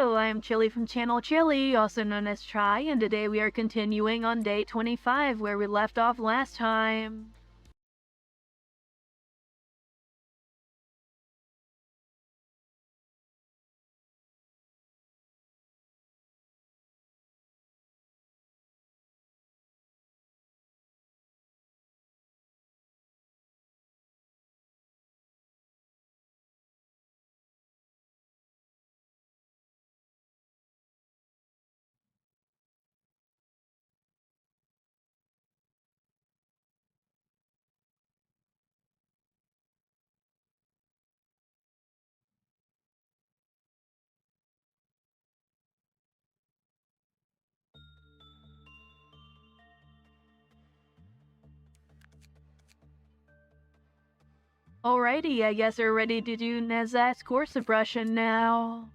Hello, I am Chylli from channel Chylli, also known as Try, and today we are continuing on day 25 where we left off last time. Alrighty, I guess we're ready to do Netzach's core suppression now.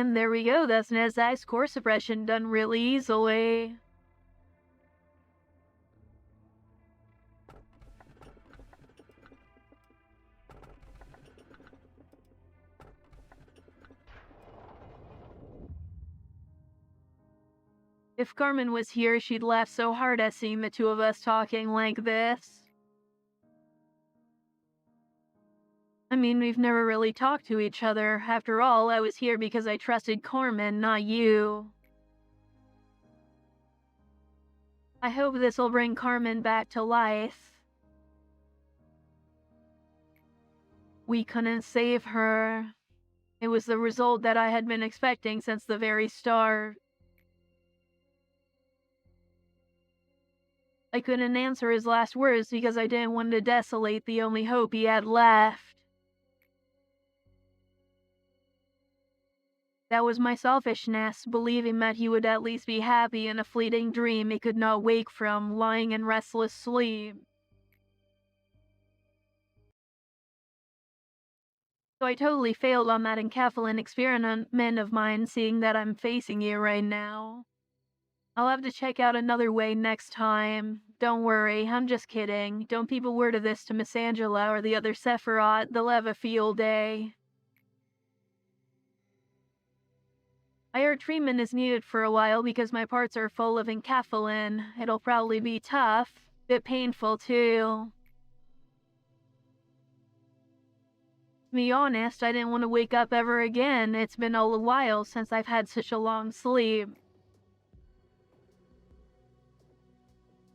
And there we go, that's Netzach's core suppression done really easily. If Carmen was here, she'd laugh so hard at seeing the two of us talking like this. I mean, we've never really talked to each other. After all, I was here because I trusted Carmen, not you. I hope this'll bring Carmen back to life. We couldn't save her. It was the result that I had been expecting since the very start. I couldn't answer his last words because I didn't want to desolate the only hope he had left. That was my selfishness, believing that he would at least be happy in a fleeting dream he could not wake from, lying in restless sleep. So I totally failed on that enkephalin experiment of mine, seeing that I'm facing you right now. I'll have to check out another way next time. Don't worry, I'm just kidding. Don't people word of this to Miss Angela or the other Sephiroth, they'll have a field day. I heard treatment is needed for a while because my parts are full of enkephalin. It'll probably be tough, bit painful too. To be honest, I didn't want to wake up ever again. It's been a while since I've had such a long sleep.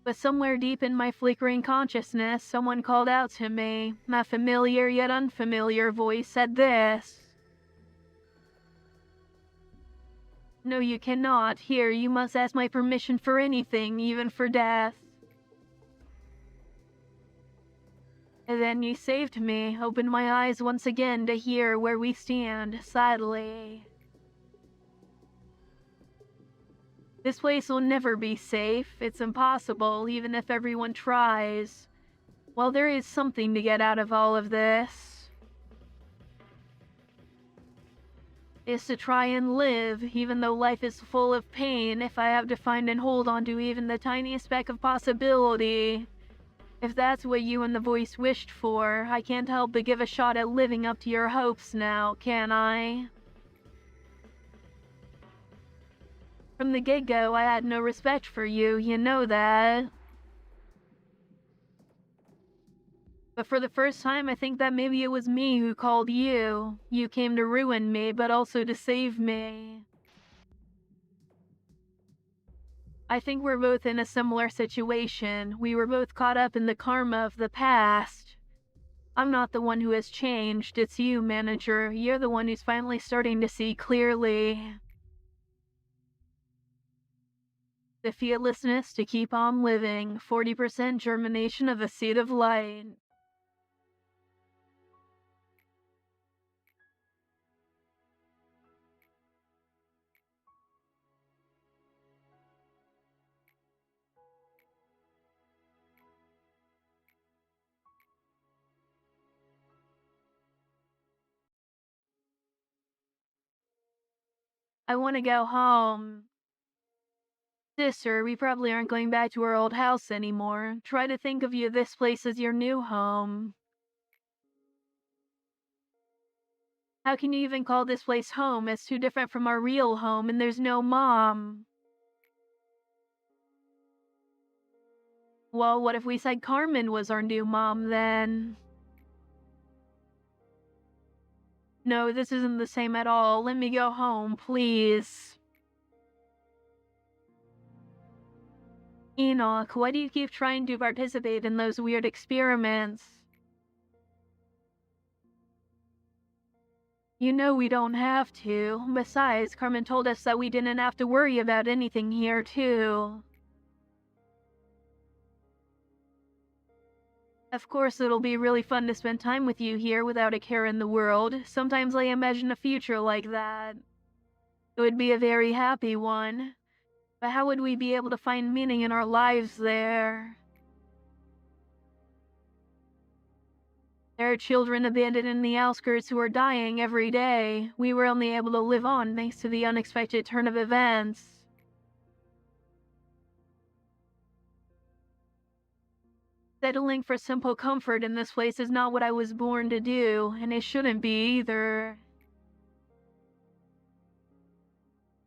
But somewhere deep in my flickering consciousness, someone called out to me. A familiar yet unfamiliar voice said this. No, you cannot. Here, you must ask my permission for anything, even for death. And then you saved me, opened my eyes once again to hear where we stand, sadly. This place will never be safe. It's impossible, even if everyone tries. Well, there is something to get out of all of this. Is to try and live, even though life is full of pain, if I have to find and hold on to even the tiniest speck of possibility. If that's what you and the voice wished for, I can't help but give a shot at living up to your hopes now, can I? From the get-go, I had no respect for you, you know that. But for the first time, I think that maybe it was me who called you. You came to ruin me, but also to save me. I think we're both in a similar situation. We were both caught up in the karma of the past. I'm not the one who has changed, it's you, manager. You're the one who's finally starting to see clearly. The fearlessness to keep on living, 40% germination of a seed of light. I want to go home. Sister, we probably aren't going back to our old house anymore. Try to think of this place as your new home. How can you even call this place home? It's too different from our real home, and there's no mom. Well, what if we said Carmen was our new mom, then? No, this isn't the same at all. Let me go home, please. Enoch, why do you keep trying to participate in those weird experiments? You know we don't have to. Besides, Carmen told us that we didn't have to worry about anything here, too. Of course, it'll be really fun to spend time with you here without a care in the world. Sometimes I imagine a future like that. It would be a very happy one. But how would we be able to find meaning in our lives there? There are children abandoned in the outskirts who are dying every day. We were only able to live on thanks to the unexpected turn of events. Settling for simple comfort in this place is not what I was born to do, and it shouldn't be either.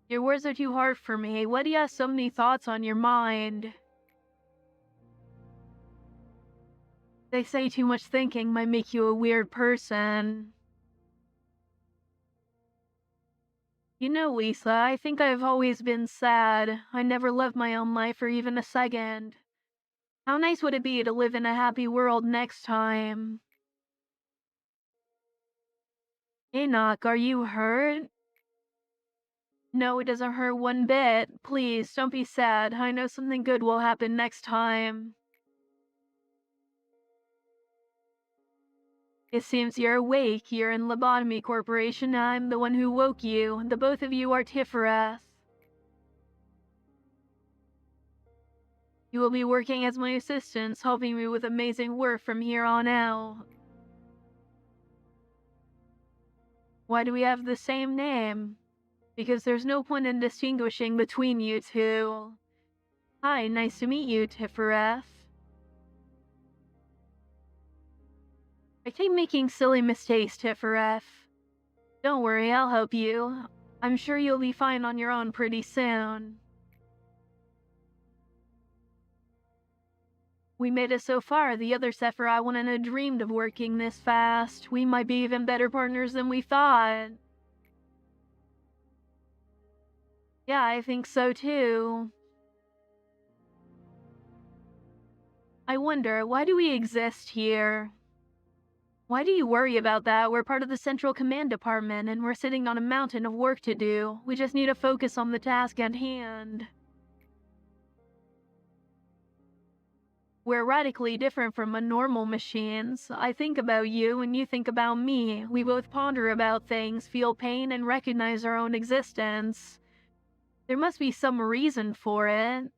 Your words are too hard for me. Why do you have so many thoughts on your mind? They say too much thinking might make you a weird person. You know, Lisa, I think I've always been sad. I never loved my own life for even a second. How nice would it be to live in a happy world next time? Enoch, are you hurt? No, it doesn't hurt one bit. Please, don't be sad. I know something good will happen next time. It seems you're awake. You're in Lobotomy Corporation. I'm the one who woke you. The both of you are Tifereth. You will be working as my assistants, helping me with amazing work from here on out. Why do we have the same name? Because there's no point in distinguishing between you two. Hi, nice to meet you, Tifereth. I keep making silly mistakes, Tifereth. Don't worry, I'll help you. I'm sure you'll be fine on your own pretty soon. We made it so far. The other Sephiroth wouldn't have dreamed of working this fast. We might be even better partners than we thought. Yeah, I think so too. I wonder, why do we exist here? Why do you worry about that? We're part of the Central Command Department, and we're sitting on a mountain of work to do. We just need to focus on the task at hand. We're radically different from normal machines. I think about you and you think about me. We both ponder about things, feel pain, and recognize our own existence. There must be some reason for it.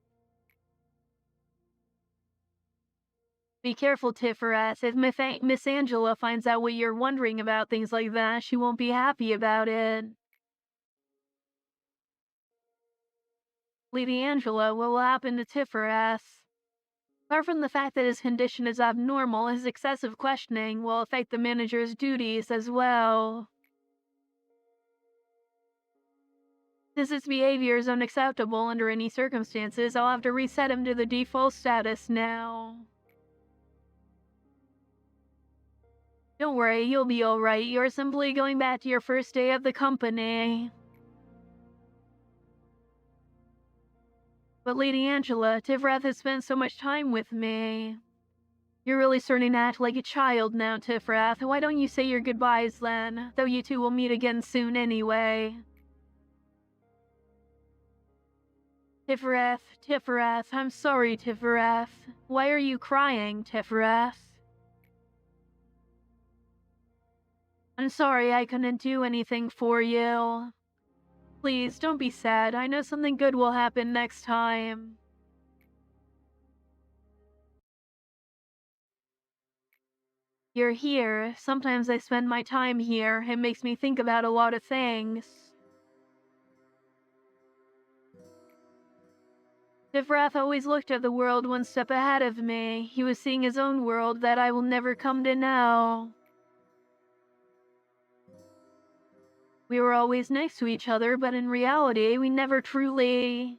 Be careful, Tifereth. If Miss Angela finds out what you're wondering about things like that, she won't be happy about it. Lady Angela, what will happen to Tifereth? Apart from the fact that his condition is abnormal, his excessive questioning will affect the manager's duties as well. Since his behavior is unacceptable under any circumstances, I'll have to reset him to the default status now. Don't worry, you'll be alright. You're simply going back to your first day at the company. But Lady Angela, Tifereth has spent so much time with me. You're really starting to act like a child now, Tifereth. Why don't you say your goodbyes then? Though you two will meet again soon anyway. Tifereth, I'm sorry, Tifereth. Why are you crying, Tifereth? I'm sorry I couldn't do anything for you. Please, don't be sad. I know something good will happen next time. You're here. Sometimes I spend my time here. It makes me think about a lot of things. Tifereth always looked at the world one step ahead of me. He was seeing his own world that I will never come to know. We were always next to each other, but in reality, we were never truly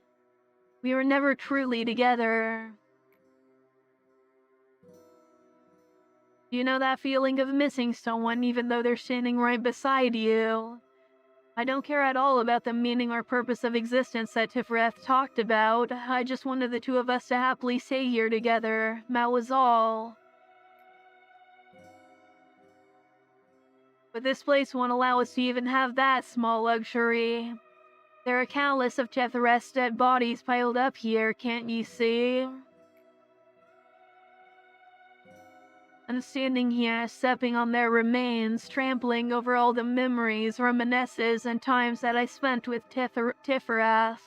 together. You know that feeling of missing someone even though they're standing right beside you? I don't care at all about the meaning or purpose of existence that Tifereth talked about. I just wanted the two of us to happily stay here together. That was all. But this place won't allow us to even have that small luxury. There are countless of Tifereth's dead bodies piled up here, can't you see? I'm standing here, stepping on their remains, trampling over all the memories, reminiscences, and times that I spent with Tifereth.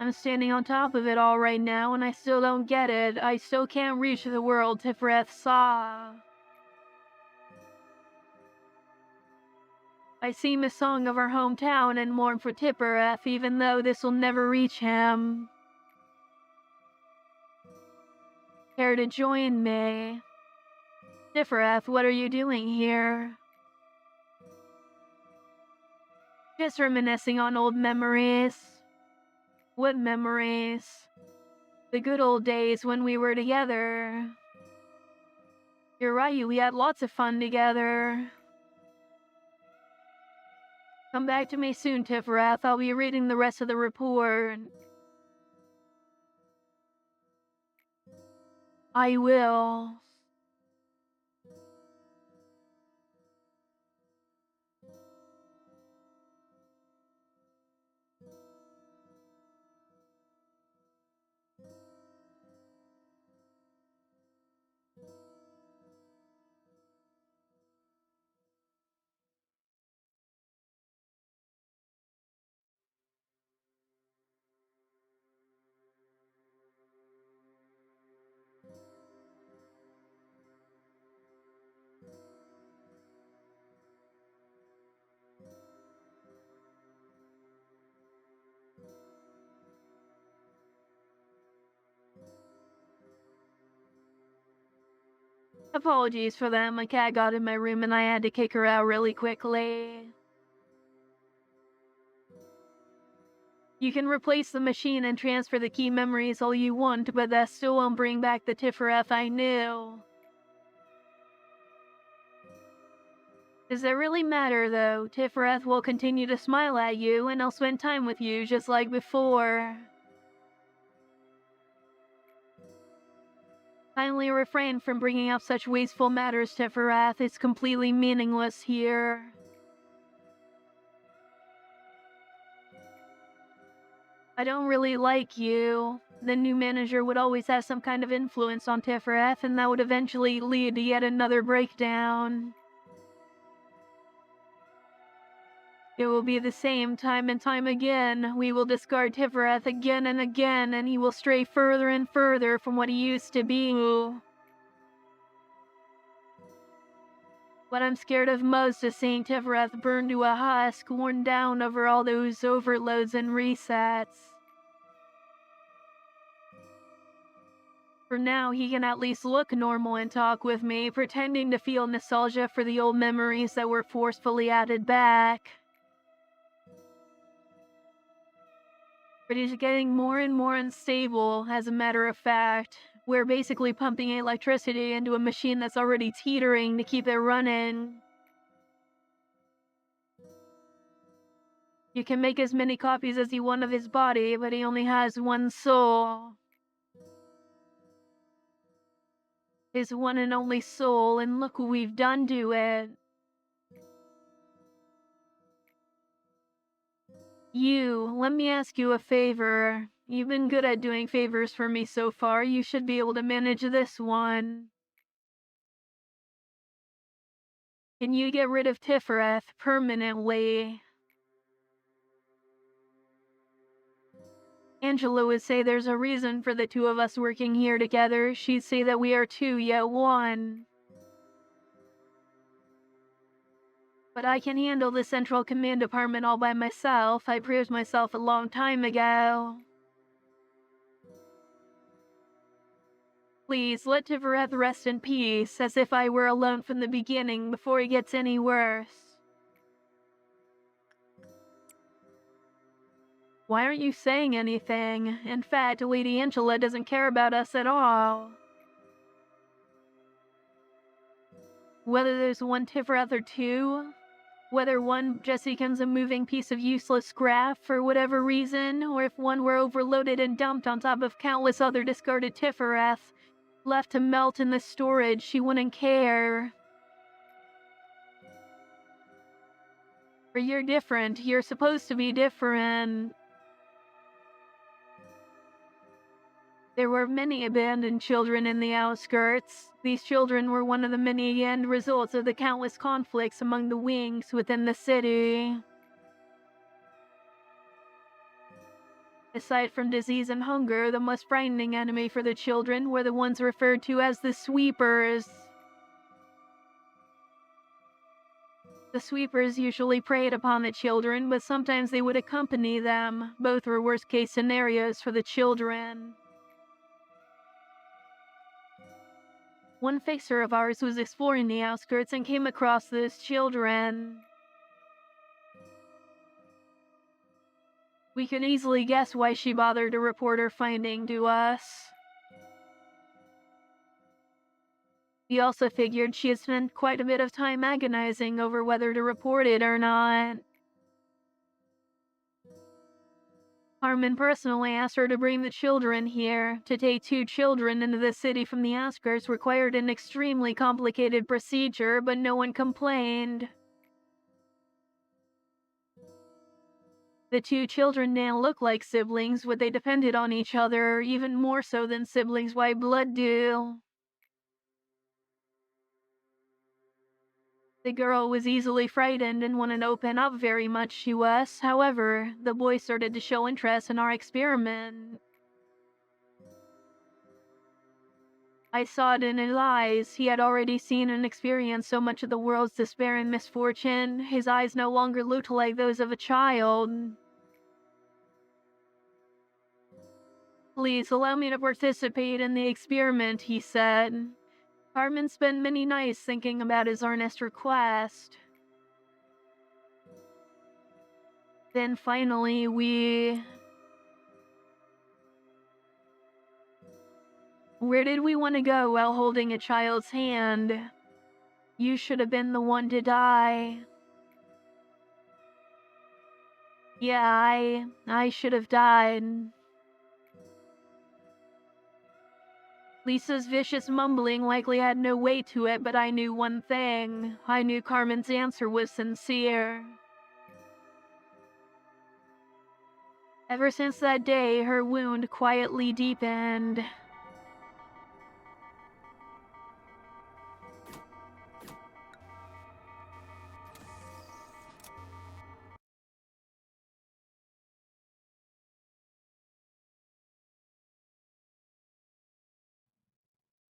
I'm standing on top of it all right now, and I still don't get it. I still can't reach the world Tiferet saw. I sing a song of our hometown and mourn for Tippereth, even though this will never reach him. Care to join me? Tippereth, what are you doing here? Just reminiscing on old memories. What memories? The good old days when we were together. You're right, we had lots of fun together. Come back to me soon, Tiferath. I'll be reading the rest of the report. I will. Apologies for that. My cat got in my room and I had to kick her out really quickly. You can replace the machine and transfer the key memories all you want, but that still won't bring back the Tiferath I knew. Does it really matter, though? Tiferath will continue to smile at you, and I'll spend time with you just like before. Kindly refrain from bringing up such wasteful matters, Tiferath. It's completely meaningless here. I don't really like you. The new manager would always have some kind of influence on Tiferath, and that would eventually lead to yet another breakdown. It will be the same time and time again. We will discard Tiferath again and again, and he will stray further and further from what he used to be. What I'm scared of most is seeing Tiferath burn to a husk, worn down over all those overloads and resets. For now, he can at least look normal and talk with me, pretending to feel nostalgia for the old memories that were forcefully added back. But he's getting more and more unstable, as a matter of fact. We're basically pumping electricity into a machine that's already teetering to keep it running. You can make as many copies as you want of his body, but he only has one soul. His one and only soul, and look what we've done to it. Let me ask you a favor. You've been good at doing favors for me so far. You should be able to manage this one. Can you get rid of Tiferath permanently? Angela would say there's a reason for the two of us working here together. She'd say that we are two yet one. But I can handle the Central Command Department all by myself. I proved myself a long time ago. Please, let Tiferath rest in peace, as if I were alone from the beginning before it gets any worse. Why aren't you saying anything? In fact, Lady Angela doesn't care about us at all. Whether there's one Tiferath or two, whether one just becomes a moving piece of useless scrap for whatever reason, or if one were overloaded and dumped on top of countless other discarded Tiferath, left to melt in the storage, she wouldn't care. But you're different. You're supposed to be different. There were many abandoned children in the outskirts. These children were one of the many end results of the countless conflicts among the wings within the city. Aside from disease and hunger, the most frightening enemy for the children were the ones referred to as the sweepers. The sweepers usually preyed upon the children, but sometimes they would accompany them. Both were worst-case scenarios for the children. One fixer of ours was exploring the outskirts and came across those children. We can easily guess why she bothered to report her finding to us. We also figured she had spent quite a bit of time agonizing over whether to report it or not. Harmon personally asked her to bring the children here. To take 2 children into the city from the outskirts required an extremely complicated procedure, but no one complained. The 2 children now look like siblings, but they depended on each other, even more so than siblings white blood do. The girl was easily frightened and wouldn't open up very much to us. However, the boy started to show interest in our experiment. I saw it in his eyes. He had already seen and experienced so much of the world's despair and misfortune. His eyes no longer looked like those of a child. "Please allow me to participate in the experiment," he said. Harmon spent many nights thinking about his earnest request. Then finally, Where did we want to go while holding a child's hand? You should have been the one to die. Yeah, I should have died. Lisa's vicious mumbling likely had no weight to it, but I knew one thing. I knew Carmen's answer was sincere. Ever since that day, her wound quietly deepened.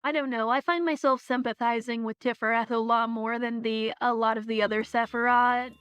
I don't know, I find myself sympathizing with Tiferet a lot more than a lot of the other Sephiroth.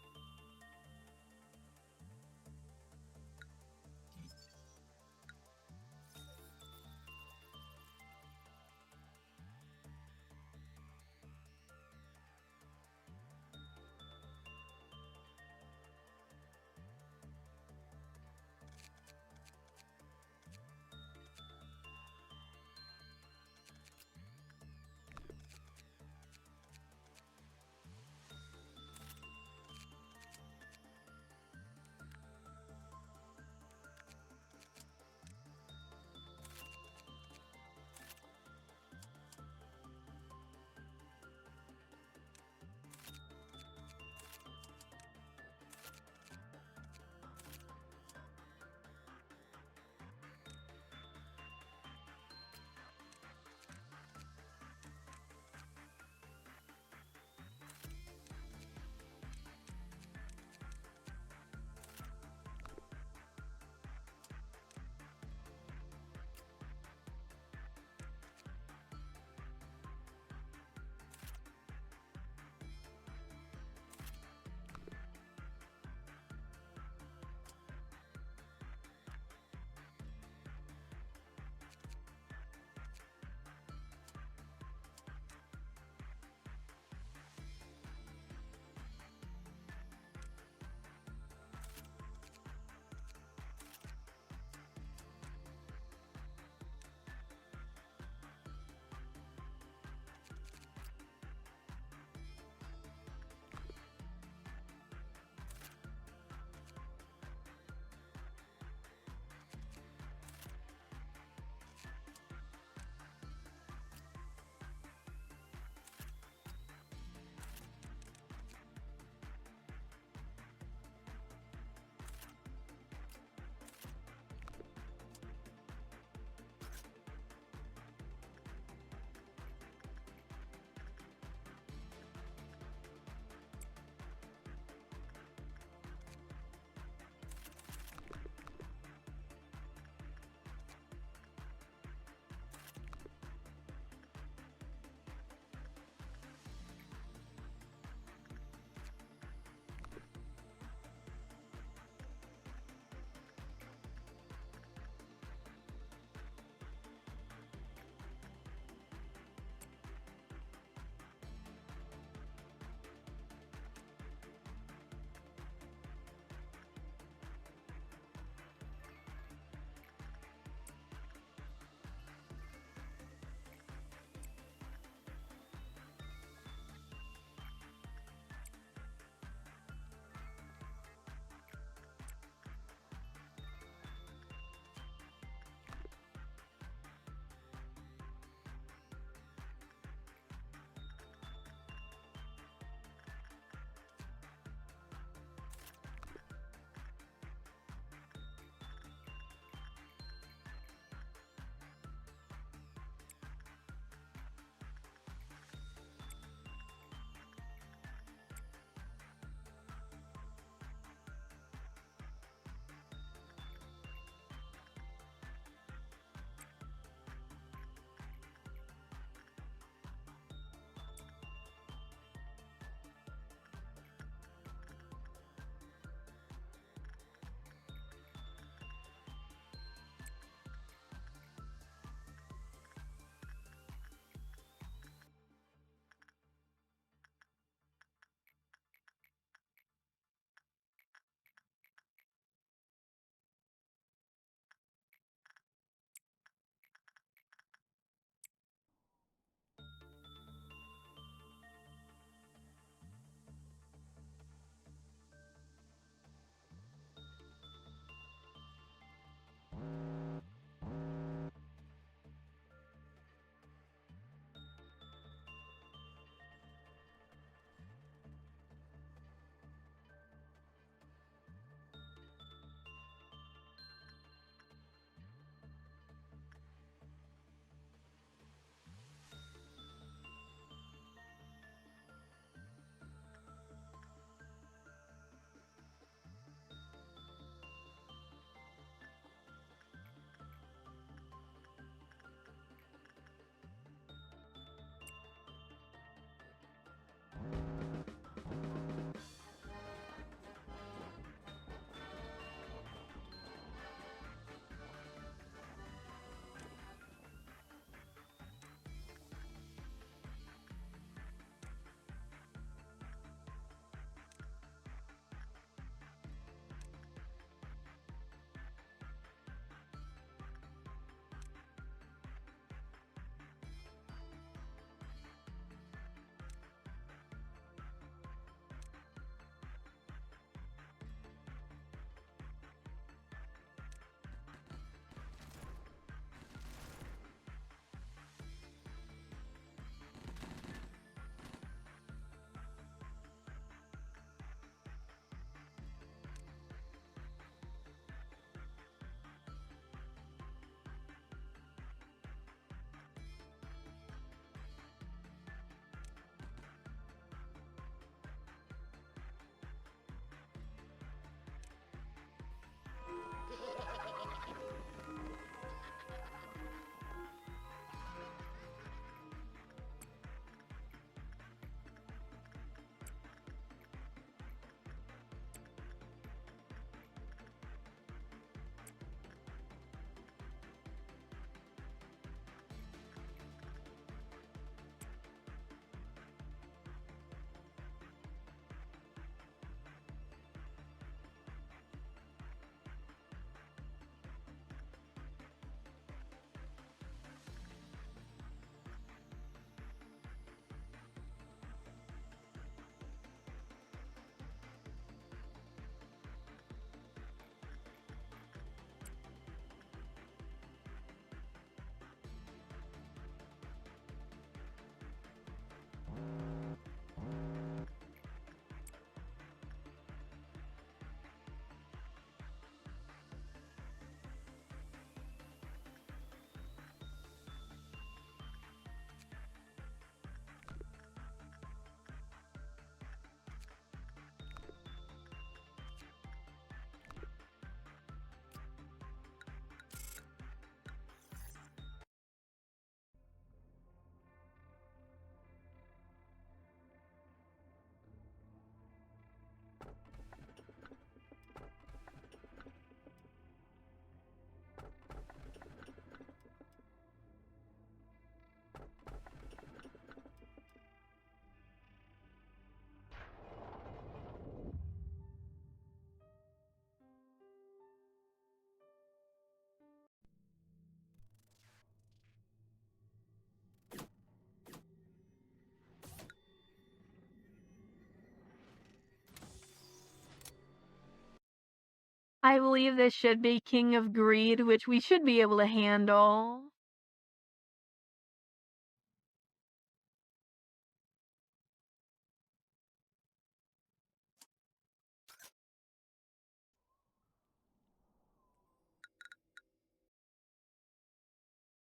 I believe this should be King of Greed, which we should be able to handle.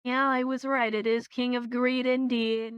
Yeah, I was right. It is King of Greed indeed.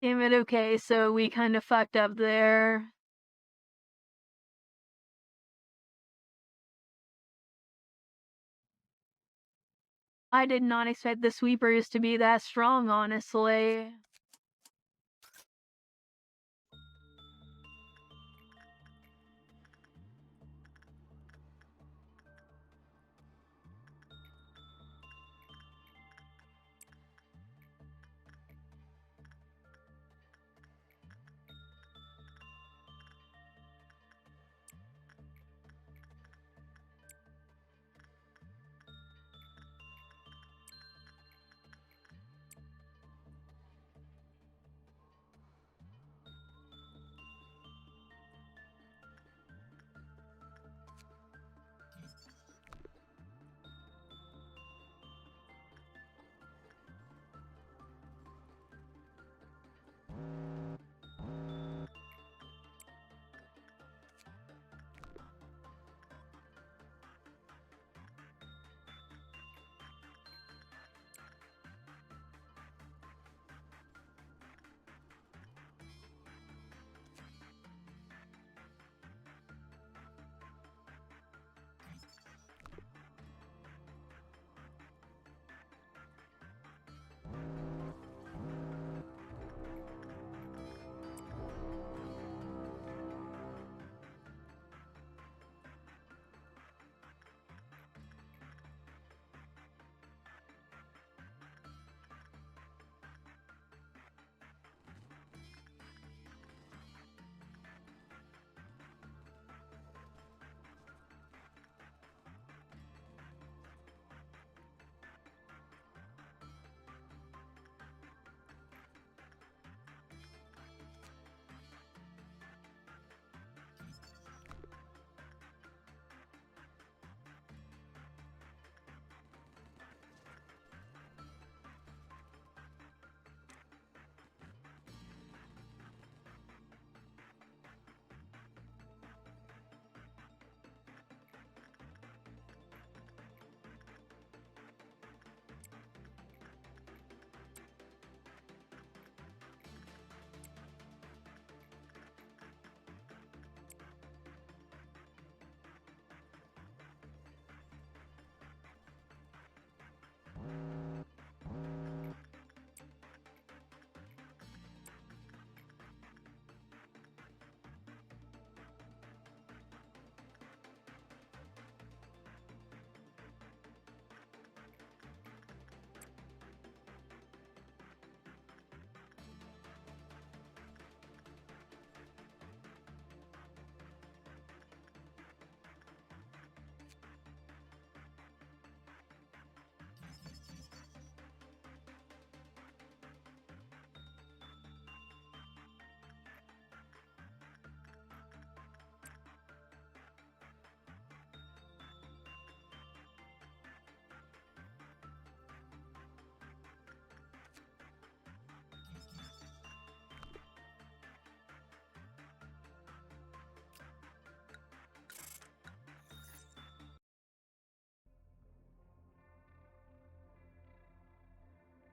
Damn it, okay, so we kinda fucked up there. I did not expect the sweepers to be that strong, honestly.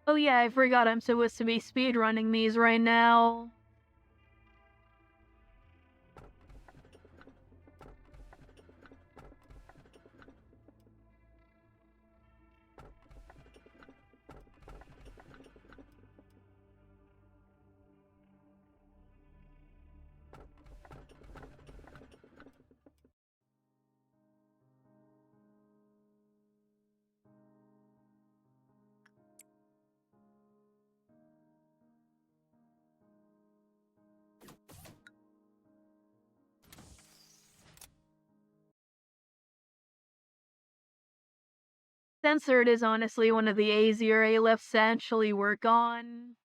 Oh yeah, I forgot I'm supposed to be speedrunning these right now. Censored is honestly one of the easier A-lifts to actually work on.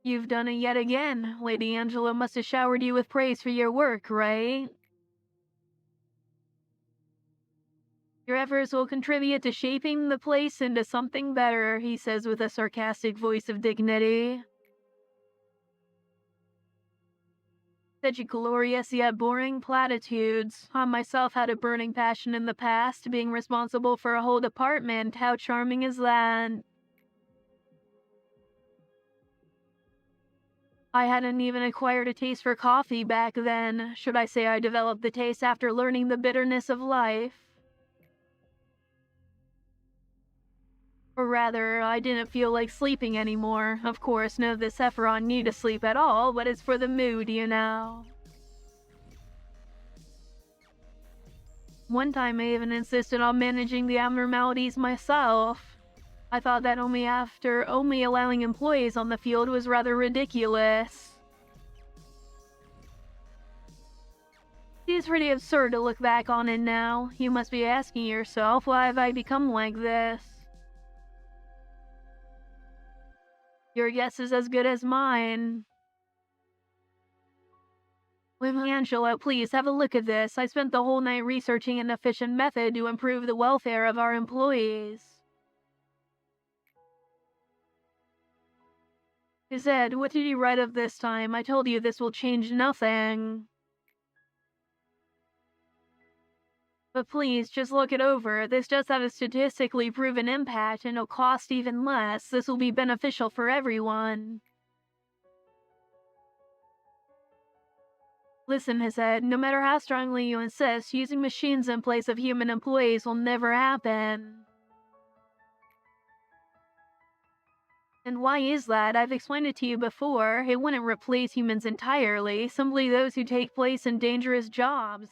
You've done it yet again. Lady Angela must have showered you with praise for your work, right? Your efforts will contribute to shaping the place into something better, he says with a sarcastic voice of dignity. Such glorious yet boring platitudes. I myself had a burning passion in the past, being responsible for a whole department. How charming is that? I hadn't even acquired a taste for coffee back then. Should I say I developed the taste after learning the bitterness of life? Or rather, I didn't feel like sleeping anymore. Of course, none of this effort on need to sleep at all, but it's for the mood, you know. One time I even insisted on managing the abnormalities myself. I thought that only allowing employees on the field was rather ridiculous. It's pretty absurd to look back on it now. You must be asking yourself, why have I become like this? Your guess is as good as mine. Angela, please have a look at this. I spent the whole night researching an efficient method to improve the welfare of our employees. Chesed, what did you write of this time? I told you this will change nothing. But please, just look it over. This does have a statistically proven impact and it'll cost even less. This will be beneficial for everyone. Listen, Chesed, no matter how strongly you insist, using machines in place of human employees will never happen. And why is that? I've explained it to you before. It wouldn't replace humans entirely, simply those who take place in dangerous jobs.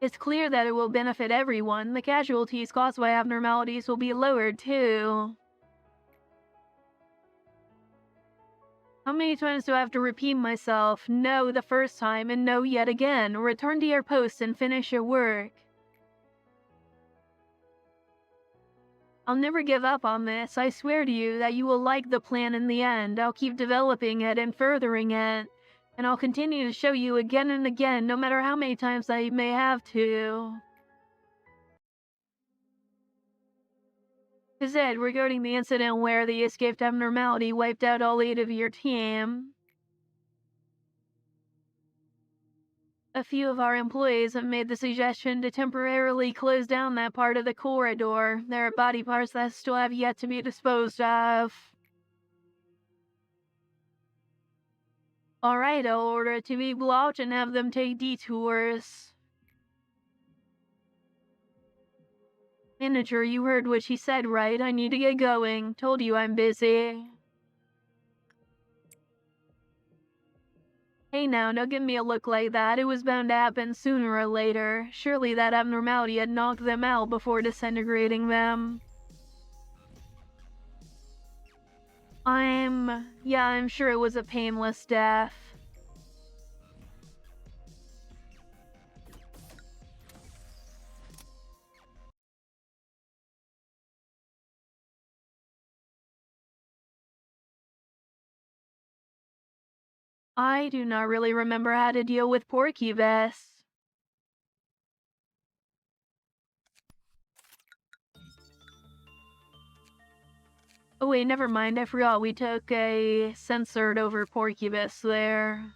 It's clear that it will benefit everyone. The casualties caused by abnormalities will be lowered, too. How many times do I have to repeat myself? No the first time, and no yet again. Return to your post and finish your work. I'll never give up on this. I swear to you that you will like the plan in the end. I'll keep developing it and furthering it. And I'll continue to show you again and again, no matter how many times I may have to. Chesed, regarding the incident where the escaped abnormality wiped out all 8 of your team, a few of our employees have made the suggestion to temporarily close down that part of the corridor. There are body parts that still have yet to be disposed of. Alright, I'll order it to be blocked and have them take detours. Manager, you heard what she said, right? I need to get going. Told you I'm busy. Hey now, don't give me a look like that. It was bound to happen sooner or later. Surely that abnormality had knocked them out before disintegrating them. I'm sure it was a painless death. I do not really remember how to deal with Porcubus. Oh wait, never mind, I forgot we took a censored over Porcubus there.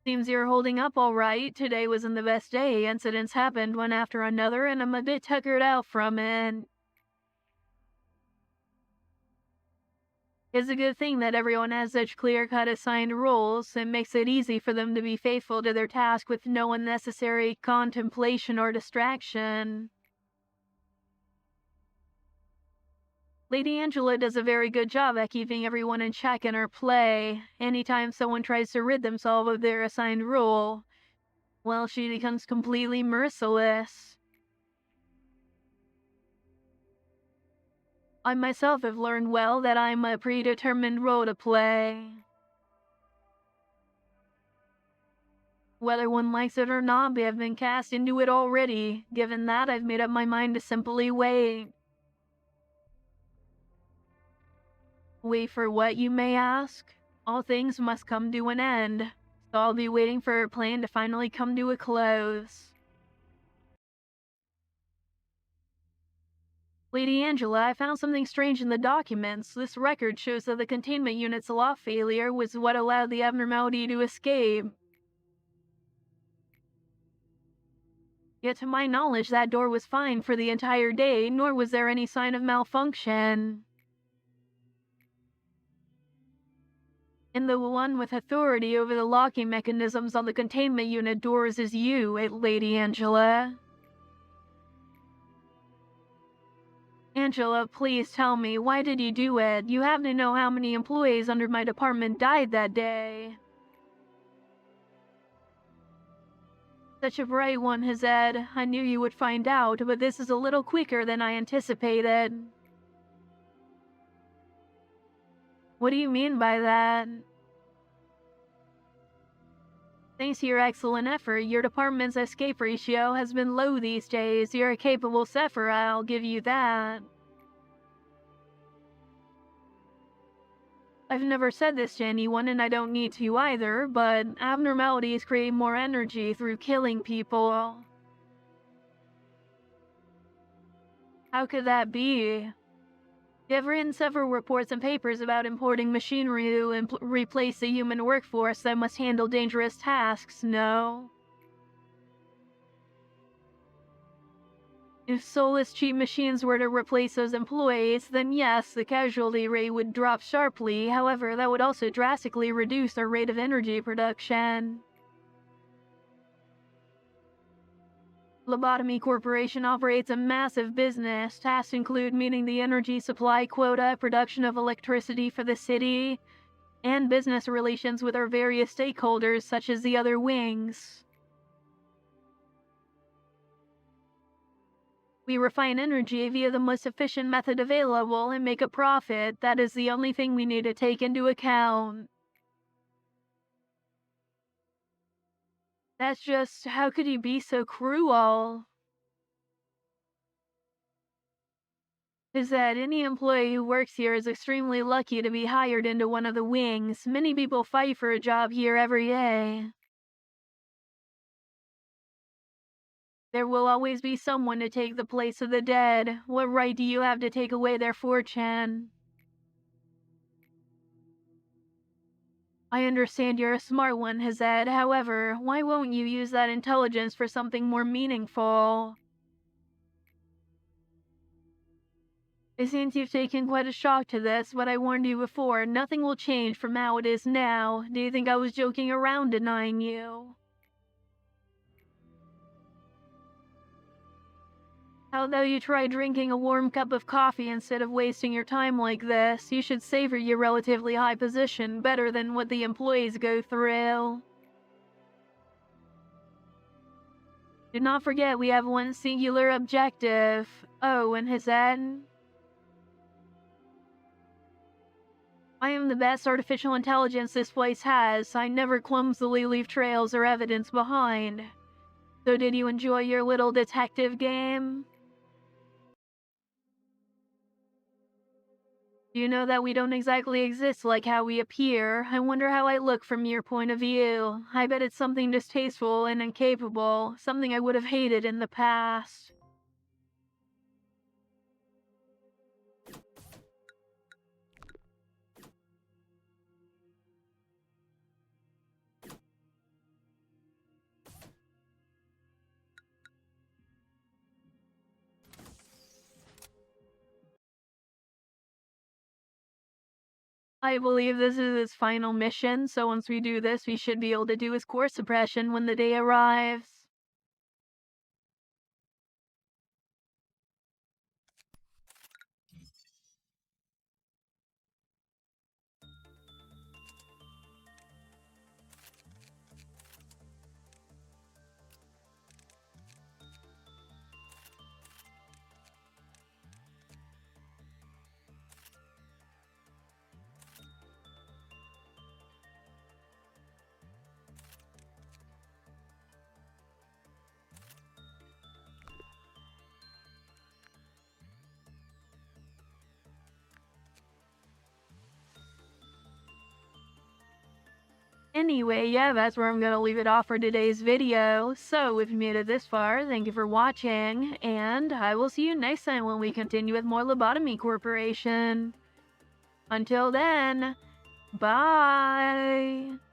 Seems you're holding up all right. Today wasn't the best day. Incidents happened one after another, and I'm a bit tuckered out from it. It's a good thing that everyone has such clear-cut assigned roles. It makes it easy for them to be faithful to their task with no unnecessary contemplation or distraction. Lady Angela does a very good job at keeping everyone in check in her play. Anytime someone tries to rid themselves of their assigned role, well, she becomes completely merciless. I myself have learned well that I'm a predetermined role to play. Whether one likes it or not, I have been cast into it already. Given that, I've made up my mind to simply wait. Wait for what, you may ask? All things must come to an end, so I'll be waiting for her plan to finally come to a close. Lady Angela, I found something strange in the documents. This record shows that the containment unit's lock failure was what allowed the abnormality to escape. Yet to my knowledge, that door was fine for the entire day, nor was there any sign of malfunction. And the one with authority over the locking mechanisms on the containment unit doors is you, Lady Angela. Angela, please tell me, why did you do it? You have to know how many employees under my department died that day. Such a bright one, Chesed. I knew you would find out, but this is a little quicker than I anticipated. What do you mean by that? Thanks to your excellent effort, your department's escape ratio has been low these days. You're a capable Sephira, I'll give you that. I've never said this to anyone, and I don't need to either, but abnormalities create more energy through killing people. How could that be? I've written several reports and papers about importing machinery to replace the human workforce that must handle dangerous tasks, no? If soulless cheap machines were to replace those employees, then yes, the casualty rate would drop sharply. However, that would also drastically reduce our rate of energy production. Lobotomy Corporation operates a massive business. Tasks include meeting the energy supply quota, production of electricity for the city, and business relations with our various stakeholders, such as the other wings. We refine energy via the most efficient method available and make a profit. That is the only thing we need to take into account. That's just, how could you be so cruel? Is that any employee who works here is extremely lucky to be hired into one of the wings. Many people fight for a job here every day. There will always be someone to take the place of the dead. What right do you have to take away their fortune? I understand you're a smart one, Chesed. However, why won't you use that intelligence for something more meaningful? It seems you've taken quite a shock to this, but I warned you before, nothing will change from how it is now. Do you think I was joking around denying you? How though you try drinking a warm cup of coffee instead of wasting your time like this? You should savor your relatively high position better than what the employees go through. Do not forget we have one singular objective. Oh, and Chesed? I am the best artificial intelligence this place has. I never clumsily leave trails or evidence behind. So did you enjoy your little detective game? Do you know that we don't exactly exist like how we appear? I wonder how I look from your point of view. I bet it's something distasteful and incapable, something I would have hated in the past. I believe this is his final mission, so once we do this, we should be able to do his core suppression when the day arrives. Anyway, yeah, that's where I'm gonna leave it off for today's video. So, if you made it this far, thank you for watching, and I will see you next time when we continue with more Lobotomy Corporation. Until then, bye!